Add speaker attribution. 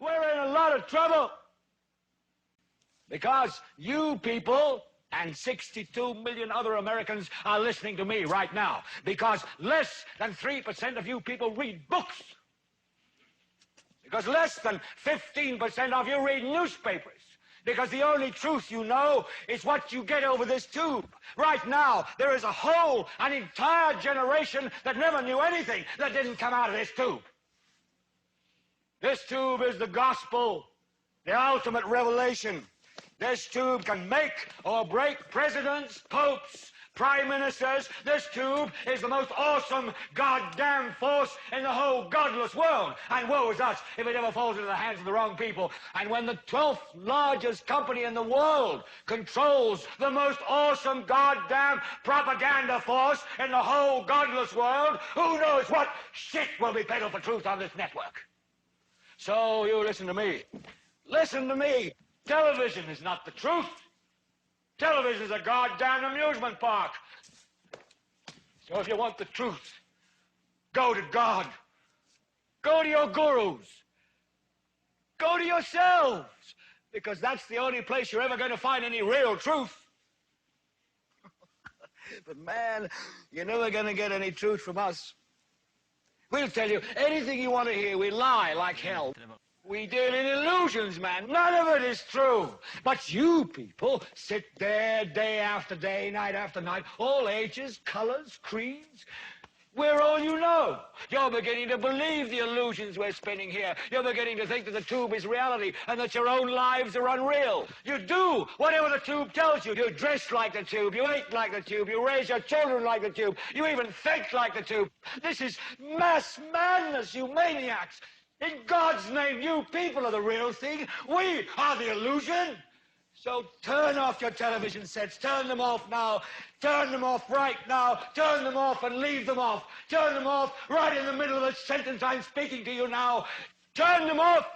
Speaker 1: we're in a lot of trouble. Because you people and 62 million other Americans are listening to me right now. Because less than 3% of you people read books. Because less than 15% of you read newspapers. Because the only truth you know is what you get over this tube. Right now, there is an entire generation that never knew anything that didn't come out of this tube. This tube is the gospel, the ultimate revelation. This tube can make or break presidents, popes, prime ministers. This tube is the most awesome goddamn force in the whole godless world. And woe is us if it ever falls into the hands of the wrong people. And when the 12th largest company in the world controls the most awesome goddamn propaganda force in the whole godless world, who knows what shit will be peddled for truth on this network. So you listen to me. Listen to me. Television is not the truth. Television is a goddamn amusement park. So if you want the truth, go to God. Go to your gurus. Go to yourselves. Because that's the only place you're ever going to find any real truth. But man, you're never going to get any truth from us. We'll tell you anything you want to hear. We lie like hell. We deal in illusions, man. None of it is true. But you people sit there day after day, night after night, all ages, colors, creeds. We're all you know. You're beginning to believe the illusions we're spinning here. You're beginning to think that the tube is reality and that your own lives are unreal. You do whatever the tube tells you. You dress like the tube. You eat like the tube. You raise your children like the tube. You even think like the tube. This is mass madness, you maniacs. In God's name, you people are the real thing. We are the illusion. So turn off your television sets. Turn them off now. Turn them off right now. Turn them off and leave them off. Turn them off right in the middle of the sentence I'm speaking to you now. Turn them off